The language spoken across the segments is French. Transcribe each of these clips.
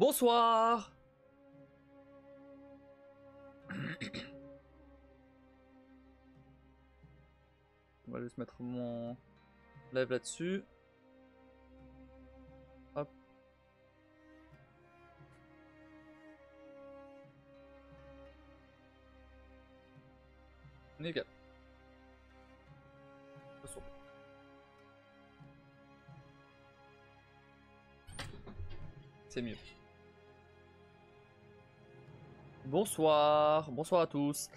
Bonsoir. On va juste mettre mon live là-dessus. Hop. Nickel. C'est mieux. Bonsoir. Bonsoir à tous.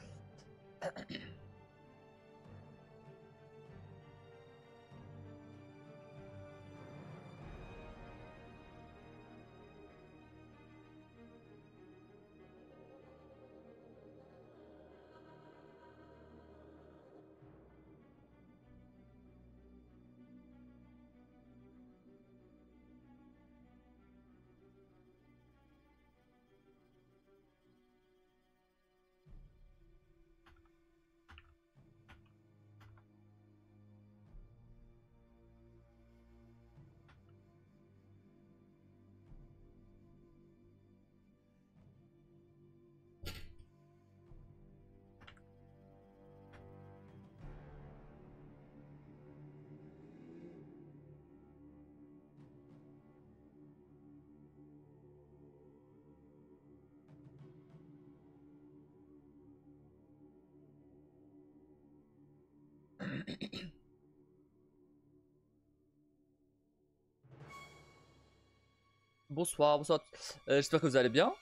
Bonsoir, bonsoir. J'espère que vous allez bien.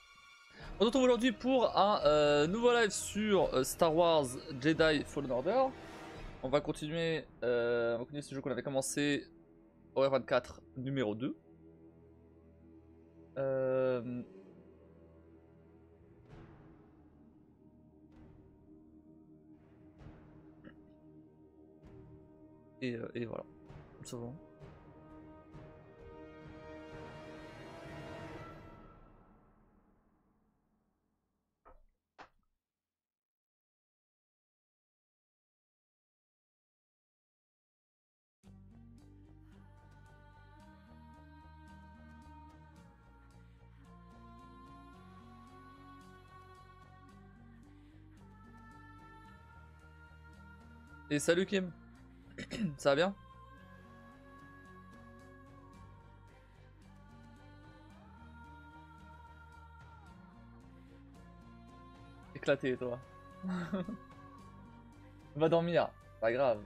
On se retrouve aujourd'hui pour un nouveau live sur Star Wars Jedi Fallen Order. On va continuer ce jeu qu'on avait commencé au R24 numéro 2. Et voilà, tout simplement. Et salut Kim, ça va bien? Éclaté toi. Va dormir, pas grave.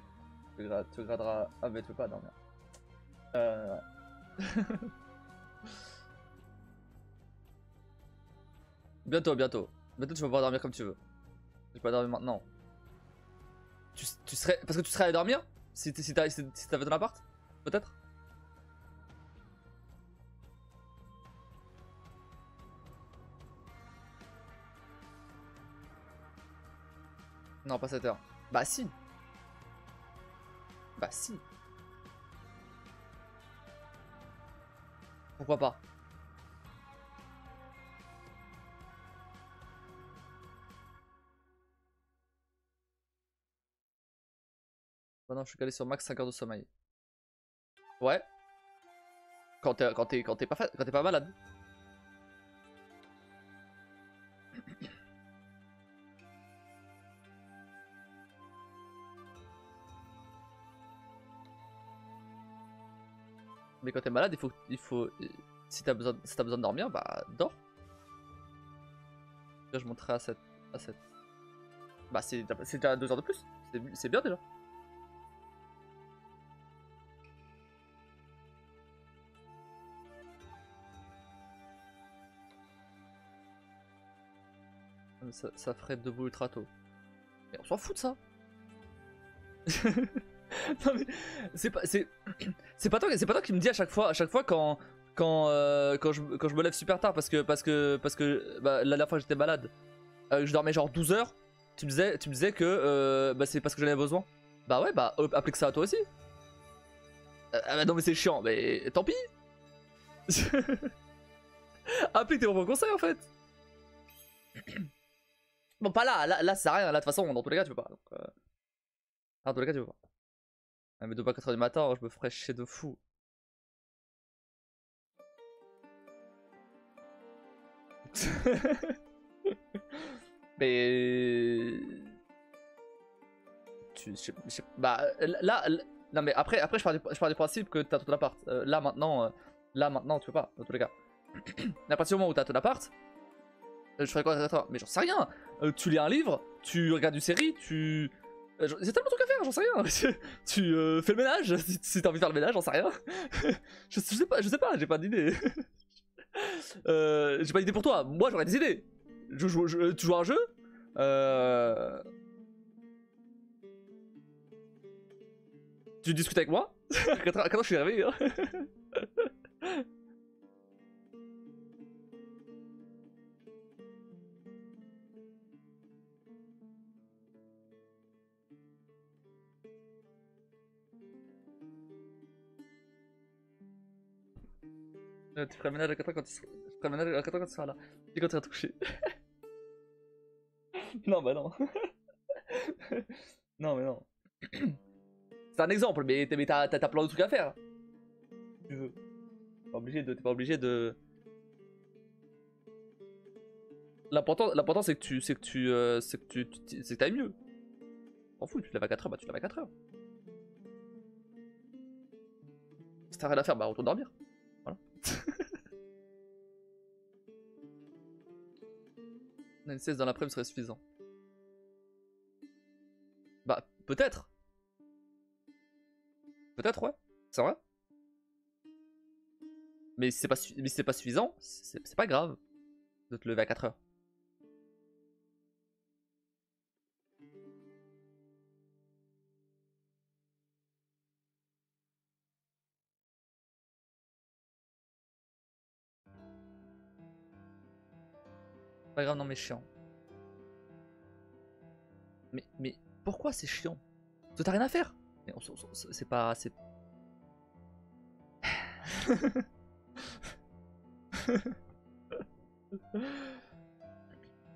Tu regarderas. Ah mais tu peux pas dormir. Ouais. Bientôt, bientôt. Bientôt tu vas pouvoir dormir comme tu veux. Tu peux pas dormir maintenant. Tu serais. Parce que tu serais allé dormir si t'avais ton appart? Peut-être? Non, pas 7 heures. Bah si. Bah si. Pourquoi pas? Bah non, je suis calé sur max 5 heures de sommeil. Ouais. Quand t'es pas malade. Mais quand t'es malade, il faut. Si t'as besoin de dormir, bah dors. Là, je monterai à 7. Bah c'est déjà 2 heures de plus. C'est bien déjà. Ça ferait debout ultra tôt. Mais on s'en fout de ça. Non mais c'est pas toi qui me dis à chaque fois quand je me lève super tard parce que bah, la dernière fois que j'étais malade, je dormais genre 12 heures. Tu me disais que bah, c'est parce que j'en avais besoin. Bah ouais, bah applique ça à toi aussi. Ah bah non mais c'est chiant, mais tant pis. Applique tes propres conseils en fait. Bon pas là ça sert à rien, là de toute façon dans tous les cas tu peux pas. Donc, dans tous les cas tu peux pas. Ah, mais de pas 4h du matin, je me ferais chier de fou. Mais... Bah là, non mais après je pars du principe que t'as ton appart. Là maintenant tu peux pas, dans tous les cas. À partir du moment où t'as ton appart, je ferais quoi à toi? Mais j'en sais rien. Tu lis un livre, tu regardes une série, tu... c'est tellement de trucs à faire, j'en sais rien. Tu fais le ménage, si t'as envie de faire le ménage, j'en sais rien. je sais pas, j'ai pas d'idée. J'ai pas d'idée pour toi, moi j'aurais des idées. Tu joues à un jeu Tu discutes avec moi. Quand je suis arrivé hein. Tu feras le ménage à 4 ans quand tu seras... Je ferai le ménage à 4 ans quand tu seras là. Et quand tu seras touché. Non bah non. Non mais non. C'est un exemple, mais t'as plein de trucs à faire. Tu veux. T'es pas obligé de... L'important c'est que tu t'ailles mieux. T'en fous, tu te lèves à 4h, bah tu te lèves à 4h. Si t'as rien à faire, bah retourne dormir. Voilà. Une sieste dans l'après-midi serait suffisant. Bah, peut-être. Peut-être, ouais. C'est vrai. Mais si c'est pas suffisant, c'est pas grave de te lever à 4h. Pas grave, non mais chiant. Mais pourquoi c'est chiant? Parce que t'as rien à faire. C'est pas...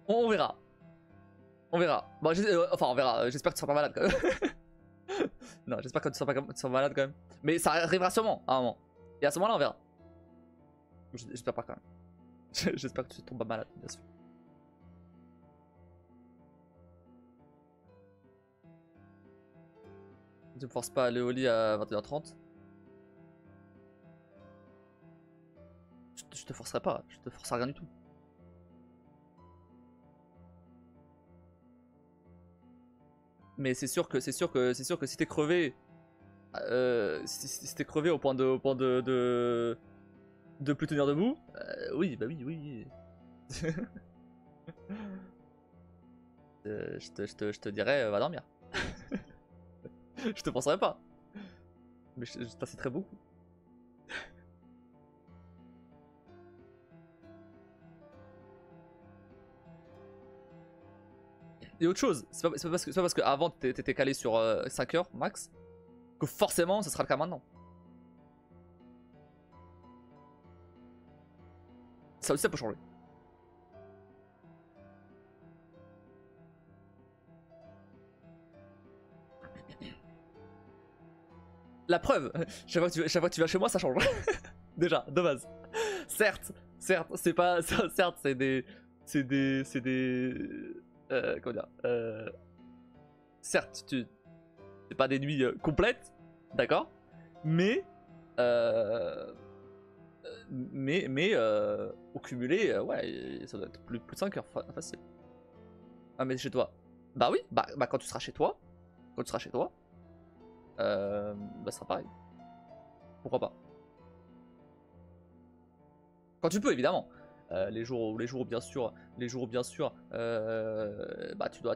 On verra. On verra. Bon, enfin, on verra. J'espère que tu seras pas malade quand même. Non, j'espère que tu seras malade quand même. Mais ça arrivera sûrement à un moment. Et à ce moment-là, on verra. J'espère pas quand même. J'espère que tu tombes pas malade, bien sûr. Tu me forces pas à aller au lit à 21h30. Je te forcerai pas. Je te forcerai rien du tout. Mais c'est sûr que si t'es crevé, si t'es crevé au point de plus tenir debout, oui, bah oui. Je te dirais, va dormir. Je te penserais pas. Mais je t'inciterais beaucoup. Et autre chose, c'est pas parce que avant t'étais calé sur 5 heures max que forcément ce sera le cas maintenant. Ça aussi ça peut changer. La preuve, chaque fois que tu viens chez moi ça change. Déjà, de base. Certes, c'est pas... Certes, c'est des... comment dire certes, c'est pas des nuits complètes, d'accord. Mais... au cumulé, ouais, ça doit être plus de 5 heures facile. Ah mais chez toi. Bah oui, bah quand tu seras chez toi, bah ça sera pareil. Pourquoi pas. Quand tu peux évidemment. Les jours bien sûr, bah tu dois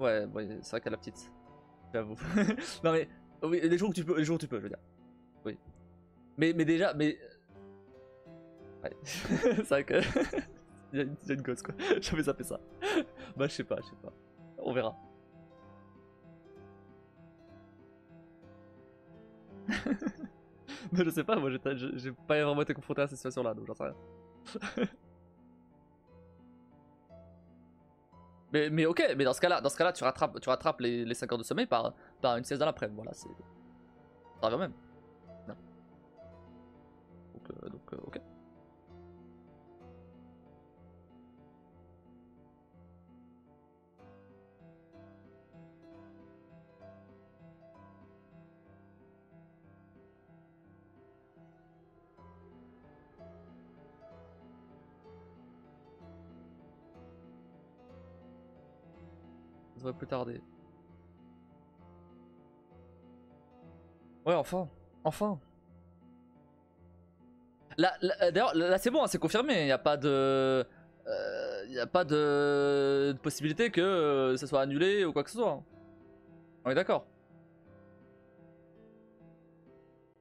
ouais, c'est vrai qu'elle a la petite, j'avoue. Non mais oui, les jours où tu peux, je veux dire. Oui. Mais déjà, ouais. C'est vrai que il y a une gosse quoi. J'avais zappé ça. Bah je sais pas. On verra. Mais je sais pas, moi j'ai pas vraiment été confronté à cette situation là, donc j'en sais rien. Mais ok, mais dans ce cas-là, tu rattrapes les 5 heures de sommeil par une sieste dans l'après-midi, voilà, c'est... Ça revient même. Non. Donc, Ça devrait plus tarder. Ouais, enfin. Enfin. Là, d'ailleurs, là c'est bon, hein, c'est confirmé. Il n'y a pas de. Il n'y a pas de possibilité que ça soit annulé ou quoi que ce soit. On est d'accord.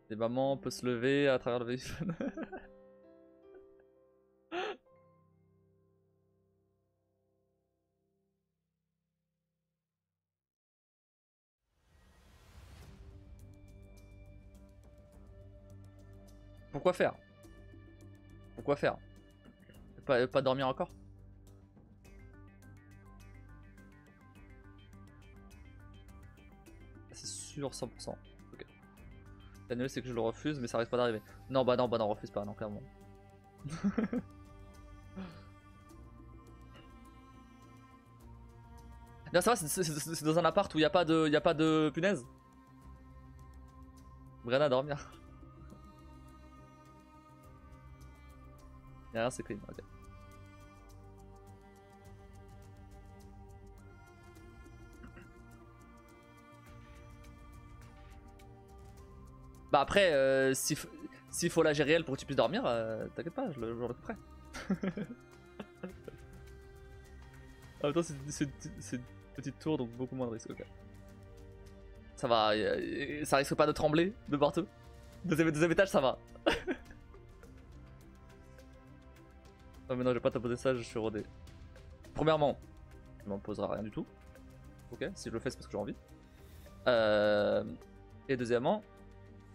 Les mamans peuvent se lever à travers le téléphone. Pourquoi faire? Pourquoi faire? Pas dormir encore? C'est sûr 100%. Ok. L'annulé c'est que je le refuse mais ça risque pas d'arriver. Non bah non refuse pas non clairement. Non ça va c'est dans un appart où il y a pas de punaise. Brenna dormir. Y'a rien c'est clean, ok. Bah après, s'il faut la gérer elle pour que tu puisses dormir, t'inquiète pas, je le recouperai. En même temps, c'est une petite tour donc beaucoup moins de risque. Ok. Ça va, ça risque pas de trembler de partout. Deuxième étage, ça va. Non, mais non, je vais pas t'imposer ça, je suis rodé. Premièrement, tu m'imposeras rien du tout. Ok, si je le fais, c'est parce que j'ai envie. Et deuxièmement,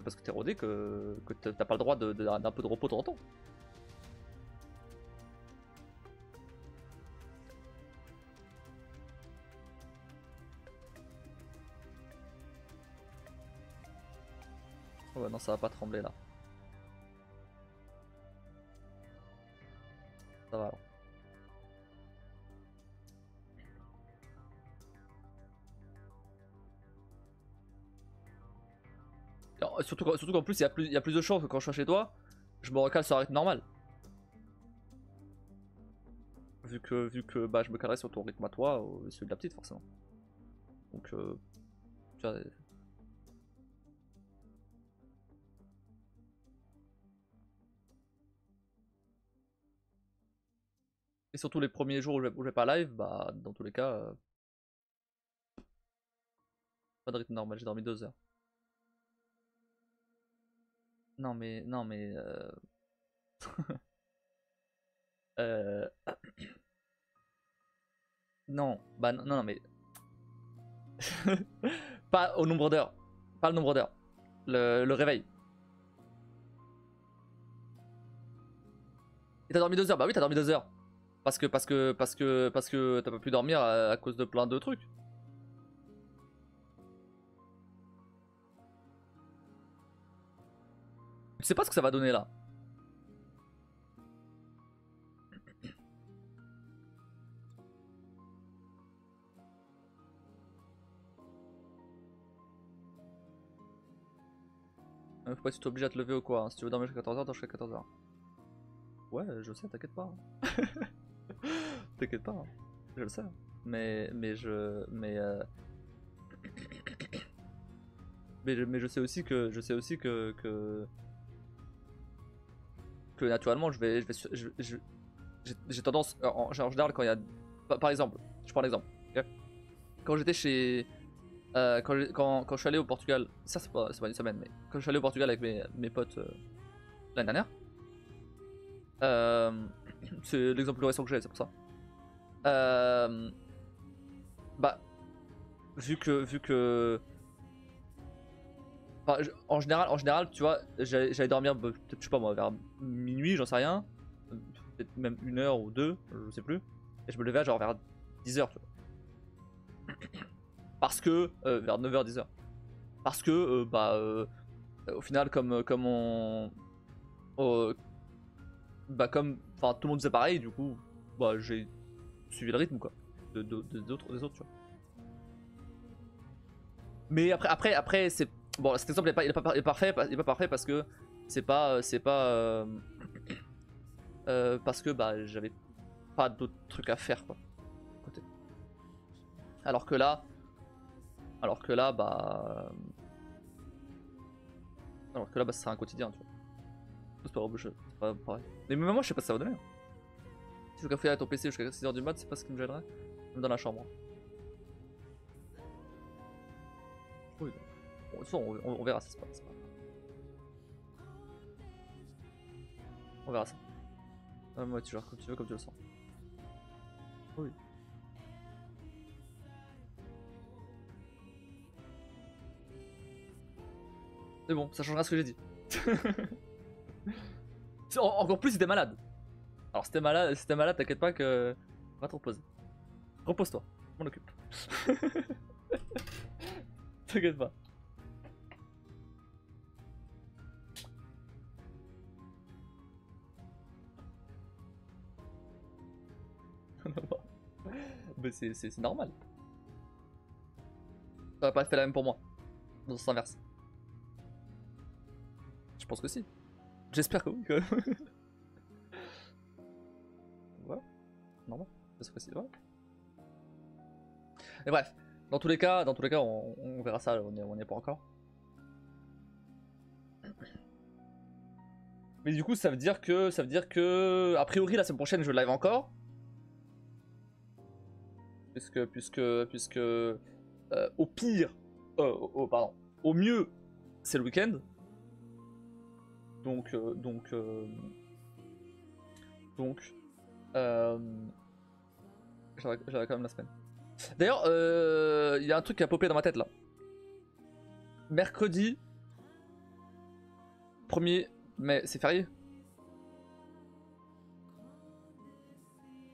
parce que t'es rodé que t'as pas le droit d'un peu de repos de temps en temps. Oh bah non, ça va pas trembler là. Ça va alors. Alors, surtout qu'en plus, il y a plus de chances que quand je suis chez toi, je me recale sur un rythme normal. Vu que bah, je me calerai sur ton rythme à toi, celui de la petite forcément. Donc, tu vois, et surtout les premiers jours où je vais pas live, bah dans tous les cas, pas de rythme normal, j'ai dormi 2 heures. Non mais euh, non, bah non mais pas au nombre d'heures, pas le nombre d'heures, le réveil. Et t'as dormi 2 heures, bah oui t'as dormi 2 heures. Parce que t'as pas pu dormir à cause de plein de trucs. Tu sais pas ce que ça va donner là. Faut pas que tu t'es obligé à te lever ou quoi, hein. Si tu veux dormir jusqu'à 14h, dors jusqu'à 14h. Ouais, je sais, t'inquiète pas. T'inquiète pas, hein. Je le sais. Mais je. Mais je sais aussi que naturellement j'ai tendance en général quand il y a par exemple, je prends l'exemple. Ok, quand j'étais chez quand je suis allé au Portugal, ça c'est pas une semaine, mais quand je suis allé au Portugal avec mes potes l'année dernière, euh, c'est l'exemple le plus récent que j'ai, c'est pour ça. Bah vu que enfin, en général, tu vois, j'allais dormir, peut-être, je sais pas moi, vers minuit, j'en sais rien. Peut-être même 1 heure ou 2, je sais plus. Et je me levais genre vers 10h, tu vois. Parce que, vers 9h, 10h. Parce que, au final, comme on. Bah, comme. Enfin, tout le monde faisait pareil, du coup, bah, j'ai suivi le rythme, quoi. Des autres, tu vois. Mais après c'est. Bon, cet exemple il est pas parfait, il est pas parfait parce que c'est pas parce que bah j'avais pas d'autres trucs à faire quoi. À côté. Alors que là, bah... Alors que là, bah, ça serait un quotidien, tu vois. C'est pas pareil. Mais même moi, je sais pas ce que ça va donner. Si tu veux cafouiller à ton PC jusqu'à 6h du mat, c'est pas ce qui me gênerait. Même dans la chambre. Oui. Bon, de toute façon, on verra, ça se passe. On verra ça. Moi, tu gères comme tu veux, comme tu le sens. Oui. Mais bon, ça changera ce que j'ai dit. Encore plus si t'es malade. Alors si t'es malade, t'inquiète pas que... Va te reposer. Repose-toi, je m'en occupe. T'inquiète pas. Mais c'est normal. Ça va pas fait la même pour moi. Dans le sens inverse. Je pense que si. J'espère que oui quand même. Voilà. Normal. C'est facile. Ouais. Et bref. Dans tous les cas, on verra ça. On n'y est pas encore. Mais du coup, ça veut dire que, a priori, la semaine prochaine, je live encore. Puisque, au pire, pardon, au mieux, c'est le week-end. Donc, j'aurai quand même la semaine. D'ailleurs, il y a un truc qui a popé dans ma tête là. Mercredi 1er mai, c'est férié.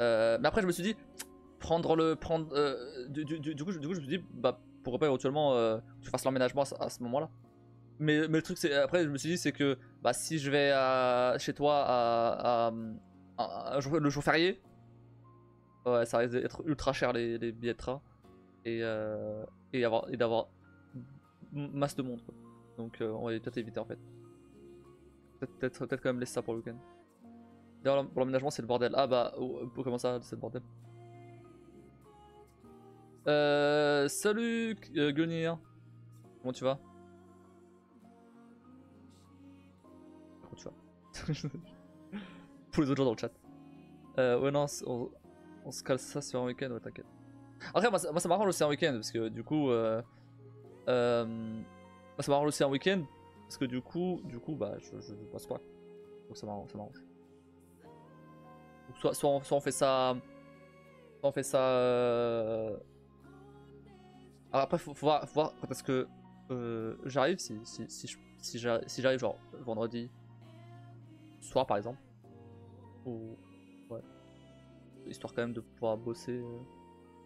Mais après, je me suis dit, du coup, je me suis dit, bah pourquoi pas éventuellement que tu fasses l'emménagement à ce moment-là. Mais le truc, c'est après, je me suis dit, c'est que bah si je vais chez toi le jour férié, ouais, ça risque d'être ultra cher les billets de train et d'avoir masse de monde quoi. Donc on va peut-être éviter en fait. Peut-être quand même laisser ça pour le week-end. D'ailleurs pour l'emménagement c'est le bordel. Ah bah comment ça c'est le bordel. Salut Gunir. Comment tu vas? Comment tu vas? Pour les autres gens dans le chat. Ouais non on se cale ça sur un week-end, ouais t'inquiète. Après moi ça m'arrange aussi un week-end parce que du coup moi ça m'arrange aussi un week-end parce que du coup bah je passe pas. Donc ça m'arrange. Soit on fait ça. Soit on fait ça. Alors après faut voir quand est-ce que j'arrive si j'arrive genre vendredi soir par exemple. Ou ouais. Histoire quand même de pouvoir bosser.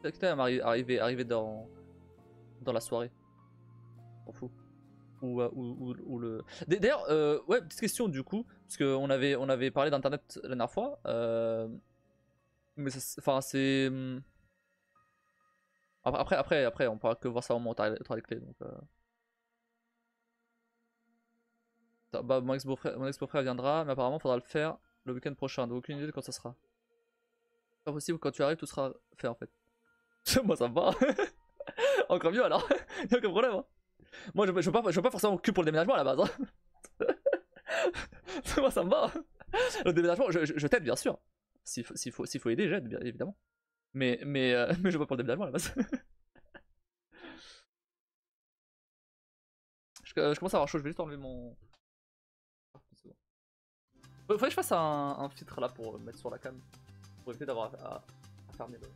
Peut-être quand même arriver dans la soirée. On s'en fout. Ou le. D'ailleurs, ouais, petite question du coup, parce qu'on avait parlé d'internet la dernière fois. Mais enfin c'est. Après, on pourra que voir ça au moment où t'auras les clés. Donc, bah, mon ex-beau-frère viendra, mais apparemment, faudra le faire le week-end prochain. Donc, aucune idée de quand ça sera. Pas possible, quand tu arrives, tout sera fait en fait. Moi, ça me va. Encore mieux alors. Y'a aucun problème. Hein. Moi, je veux pas forcément que pour le déménagement à la base. Hein. Moi, ça me va. Le déménagement, je t'aide bien sûr. S'il faut aider, j'aide bien évidemment. Mais je veux pas pour le déménagement à la base. Je commence à avoir chaud, je vais juste enlever mon. Faudrait que je fasse un filtre là pour mettre sur la cam. Pour éviter d'avoir à fermer le.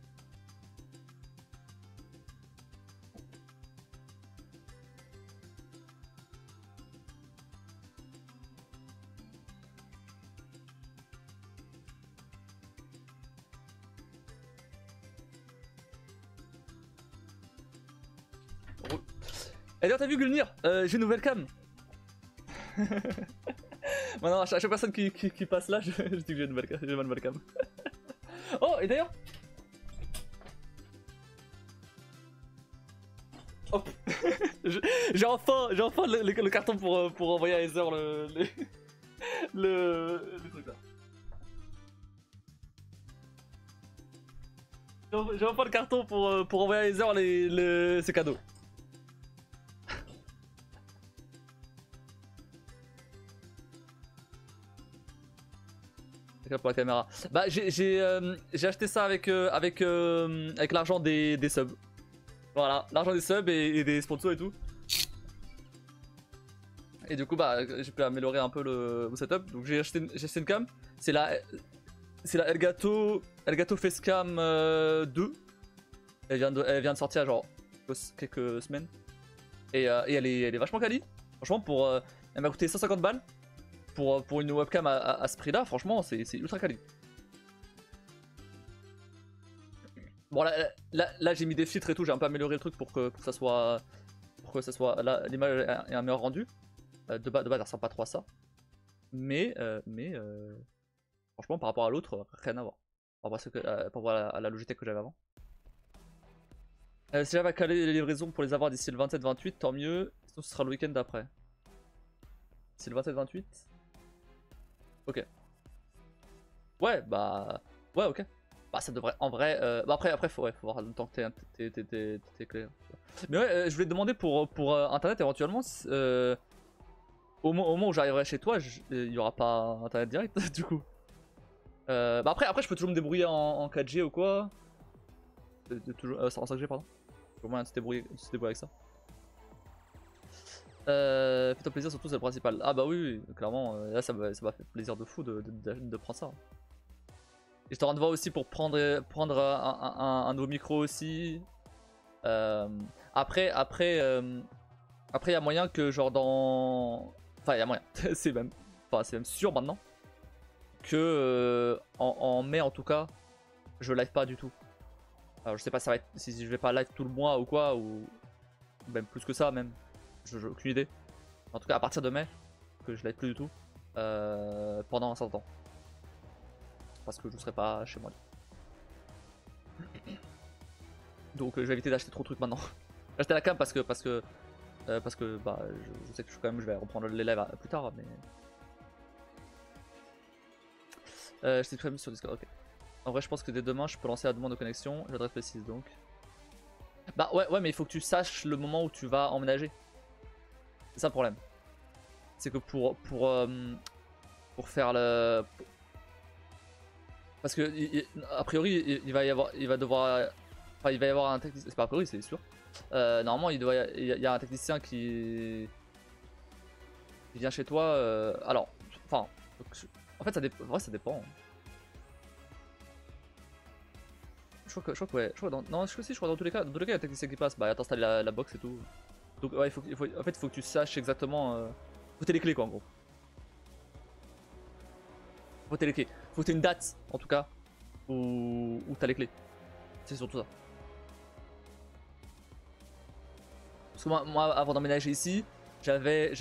Et d'ailleurs, t'as vu Gulnir, j'ai une nouvelle cam. Maintenant, à chaque personne qui passe là, je dis que j'ai une nouvelle cam. Oh, et d'ailleurs. Hop. J'ai enfin le carton pour envoyer à Ether le truc là. J'ai enfin le carton pour envoyer à Heather ses cadeaux. Pour la caméra. Bah j'ai acheté ça avec l'argent des subs. Voilà, l'argent des subs et des sponsors et tout. Et du coup bah j'ai pu améliorer un peu le setup. Donc j'ai acheté une cam. C'est la Elgato Facecam 2. Elle vient de sortir genre quelques semaines. Et elle est vachement quali. Franchement elle m'a coûté 150 balles. Pour une webcam à ce prix là, franchement c'est ultra quali. Bon là j'ai mis des filtres et tout, j'ai un peu amélioré le truc pour que ça soit l'image ait un meilleur rendu. De base elle ressemble pas trop à ça. Mais franchement par rapport à l'autre, rien à voir. Par rapport à la Logitech que j'avais avant. Si j'avais à caler les livraisons pour les avoir d'ici le 27-28, tant mieux. Sinon ce sera le week-end d'après. C'est le 27-28. Ok. Ouais ouais ok. Bah ça devrait en vrai bah après faut voir le temps que t'es clé. Mais ouais je voulais te demander pour internet éventuellement au moment où j'arriverai chez toi il y aura pas internet direct du coup. Bah après je peux toujours me débrouiller en 4G ou quoi. Toujours, en 5G pardon. Toujours moyen de se débrouiller avec ça. Fais-toi plaisir surtout c'est le principal. Ah bah oui clairement là ça m'a fait plaisir de fou de prendre ça. Et je te rends de voir aussi pour prendre un nouveau micro aussi. Après il y a moyen que genre dans... Enfin il y a moyen, c'est même sûr maintenant. Que en mai en tout cas, je live pas du tout. Alors je sais pas si je vais pas live tout le mois ou quoi, ou même plus que ça même. J'ai aucune idée. En tout cas à partir de mai, que je live plus du tout. Pendant un certain temps. Parce que je serai pas chez moi. Donc je vais éviter d'acheter trop de trucs maintenant. J'ai acheté la cam parce que bah je sais que je vais reprendre les lives plus tard mais. Je t'ai prévenu sur Discord, ok. En vrai je pense que dès demain je peux lancer la demande de connexion, j'adresse précise donc. Bah ouais mais il faut que tu saches le moment où tu vas emménager. C'est ça le problème. C'est que pour faire le... Parce que a priori il va y avoir un technicien, c'est pas a priori c'est sûr. Normalement il y a un technicien qui vient chez toi. Alors, enfin, en fait ça dépend. Je crois que ouais, je crois dans tous les cas il y a un technicien qui passe. Bah t'installes la box et tout. Donc ouais en fait il faut que tu saches exactement. Faut t'aies les clés quoi en gros. Faut t'aies les clés. Faut que t'aies une date en tout cas où t'as les clés. C'est surtout ça. Parce que moi avant d'emménager ici, j'avais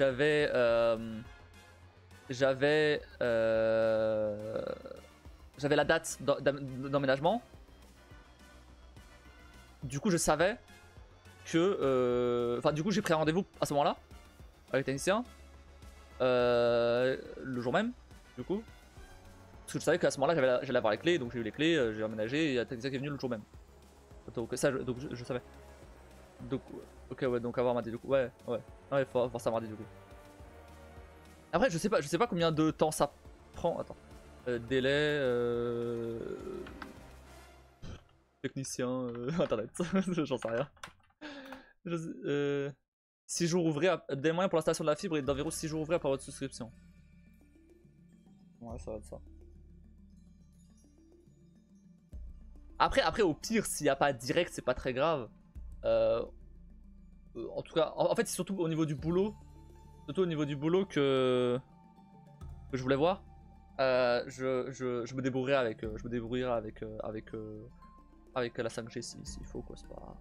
la date d'emménagement. Du coup je savais que... Enfin du coup j'ai pris un rendez-vous à ce moment-là avec le technicien. Le jour même du coup. Parce que je savais qu'à ce moment-là j'allais avoir les clés, donc j'ai eu les clés, j'ai emménagé et il y a le technicien qui est venu le jour même. Donc ça je savais. Donc ok ouais donc avoir mardi du coup. Ouais faut avoir ça mardi du coup. Après je sais pas combien de temps ça prend. Attends. Délai technicien internet. J'en sais rien. 6 jours ouvrés, des moyens pour l'installation de la fibre et d'environ 6 jours ouvrés après votre souscription. Ouais ça va être ça. Après au pire s'il n'y a pas direct c'est pas très grave. En tout cas en fait c'est surtout au niveau du boulot. Surtout au niveau du boulot que je voulais voir. Je me débrouillerai avec la 5G s'il faut quoi, c'est pas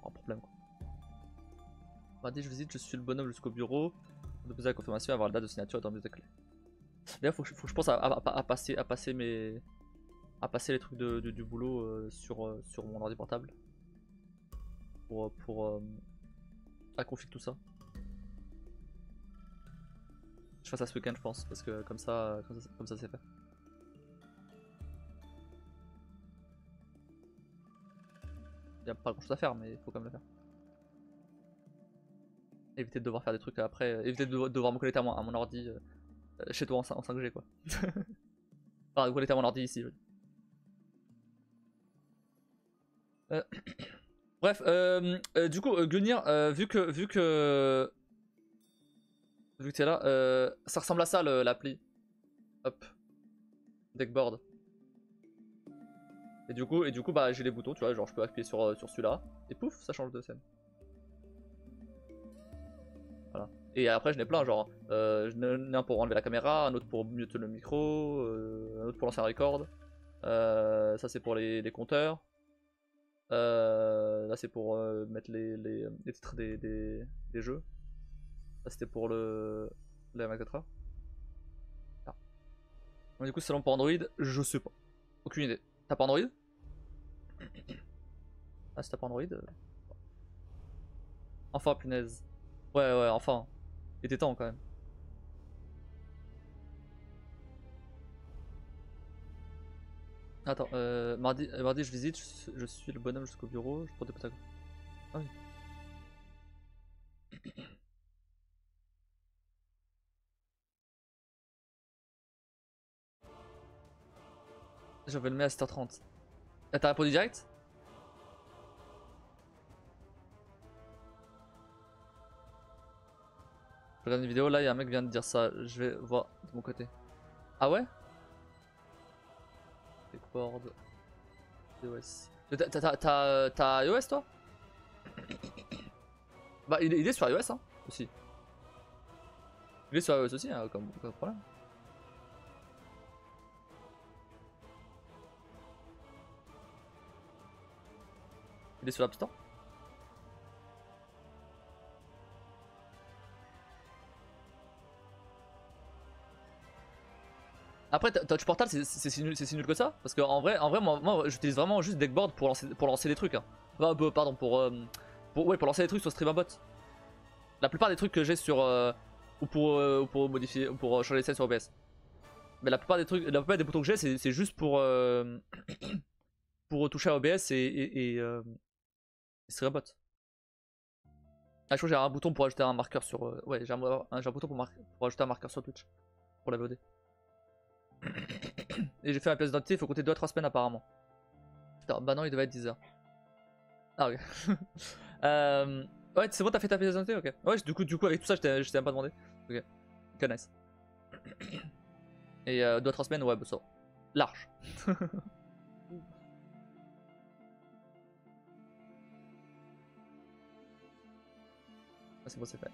un problème quoi. Mardi je visite, je suis le bonhomme jusqu'au bureau. De poser la confirmation, avoir la date de signature et dormir de clé. D'ailleurs faut que je pense à passer les trucs du boulot sur mon ordi portable. Pour à config tout ça. Je fasse ça ce week-end je pense parce que comme ça c'est fait. Il n'y a pas grand chose à faire, mais il faut quand même le faire. Éviter de devoir faire des trucs après, éviter de devoir me connecter à mon ordi chez toi en 5G quoi. Enfin, me connecter à mon ordi ici. Bref, du coup, Gunir, vu que t'es là, ça ressemble à ça l'appli. Hop, deckboard. Et du coup bah j'ai les boutons, tu vois, genre je peux appuyer sur celui-là et pouf, ça change de scène. Voilà. Et après, je n'ai plein, genre, j'en ai un pour enlever la caméra, un autre pour muter le micro, un autre pour lancer un record. Ça, c'est pour les compteurs. Là, c'est pour mettre les titres des jeux. Ça, c'était pour la 24 heures. Ah. Donc, du coup, c'est pour Android, je sais pas. Aucune idée. T'as pas Android? Ah, si t'as pas Android. Enfin, punaise. Ouais, enfin. Il était temps quand même. Attends, mardi je visite, je suis le bonhomme jusqu'au bureau, je prends des potes. Ah oui. J'avais le mettre à 7h30. Ah, t'as répondu direct? Je regarde une vidéo, là il y a un mec qui vient de dire ça, je vais voir de mon côté. Ah ouais? Backboard. iOS. T'as iOS toi? Bah il est sur iOS hein, aussi. Il est sur iOS aussi, hein, comme problème. Il est sur l'App Store. Après, Touch Portal, c'est si nul que ça. Parce qu'en vrai, moi j'utilise vraiment juste Deckboard pour lancer des trucs. Hein. Pardon, pour lancer des trucs sur StreamAbot. La plupart des trucs que j'ai sur. Ou pour modifier, ou pour changer les scènes sur OBS. Mais la plupart des boutons que j'ai, c'est juste pour. Pour toucher à OBS et StreamAbot. Ah, je crois que j'ai un bouton pour ajouter un marqueur sur. Ouais, j'ai un bouton pour ajouter un marqueur sur Twitch. Pour la VOD. Et j'ai fait ma pièce d'identité, il faut compter 2 à 3 semaines apparemment. Putain, bah non, il devait être 10h. Ah, ok. Ouais, c'est bon, t'as fait ta pièce d'identité, ok. Ouais, du coup, avec tout ça, je t'ai même pas demandé. Ok. Ok, nice. Et 2 à 3 semaines, ouais, bah ça. Large. Ah, c'est bon, c'est fait.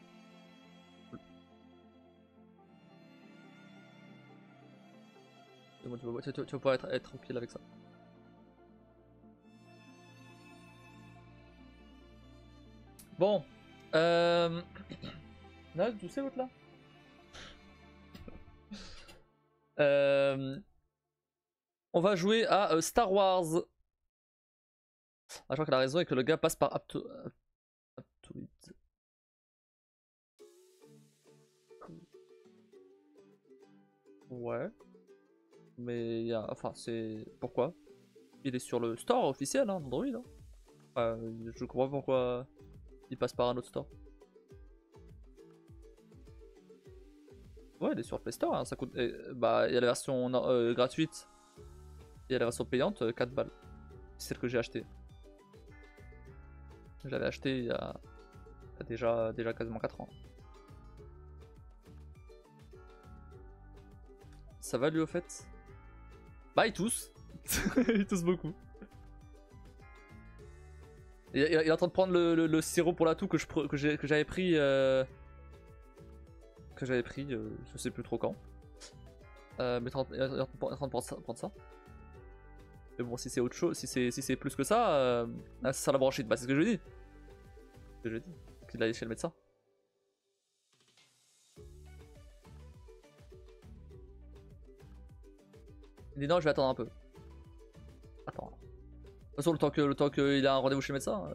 C'est bon, tu vas pouvoir être tranquille avec ça. Bon. Là, tu sais l'autre là On va jouer à Star Wars. Ah, je crois que la raison est que le gars passe par Aptoid. Ouais. Mais il y a... Enfin, c'est... Pourquoi? Il est sur le store officiel hein, d'Android. Hein. Je comprends pourquoi il passe par un autre store. Ouais, il est sur Play Store. Hein, ça coûte... bah, il y a la version gratuite. Et il y a la version payante, 4 balles. C'est celle que j'ai achetée. Je l'avais acheté il y a déjà quasiment 4 ans. Ça va lui au fait? Bah il tousse. Il tousse beaucoup. Il est en train de prendre le sirop pour la toux que j'avais pris. Je sais plus trop quand. Mais il est en train de prendre ça. Mais bon, si c'est autre chose, si c'est plus que ça, ça la bronchite. Bah c'est ce que je lui dis. C'est ce que je lui dis. Qu'il allait chez le médecin. Il dit non, je vais attendre un peu. Attends. De toute façon, le temps qu'il a un rendez-vous chez le médecin,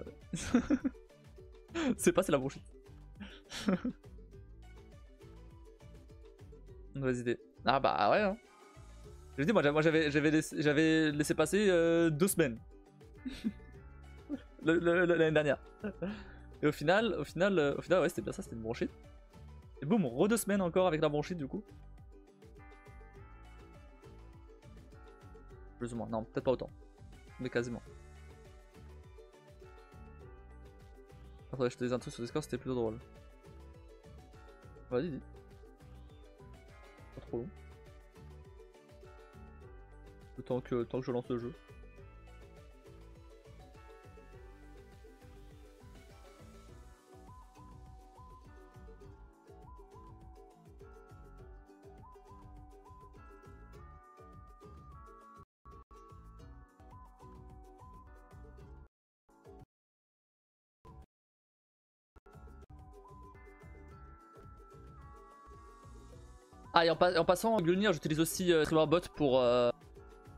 c'est pas, c'est la bronchite. Mauvaise idée. Ah bah ouais. Hein. Je lui dis, moi j'avais laissé passer 2 semaines. l'année dernière. Et au final, ouais, c'était bien ça, c'était une bronchite. Et boum, re 2 semaines encore avec la bronchite du coup. Plus ou moins, non, peut-être pas autant. Mais quasiment. Attendez, je te dis un truc sur Discord, c'était plutôt drôle. Vas-y, dis. Pas trop long. Tant que je lance le jeu. Ah, et en passant, Gunir, j'utilise aussi Streamerbot pour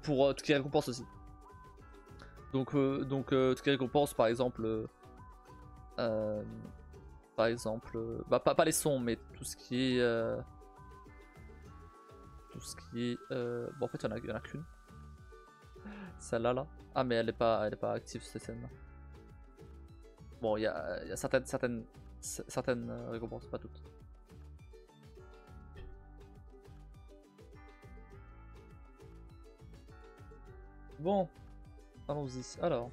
tout ce qui est récompense aussi. Donc tout ce qui est récompense, par exemple, bah pas les sons, mais tout ce qui est, bon en fait il y en a qu'une. Celle-là là. Ah mais elle est pas active cette scène là. Bon il y a certaines récompenses, pas toutes. Bon, allons-y. Alors,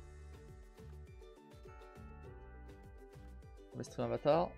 on va stream Avatar.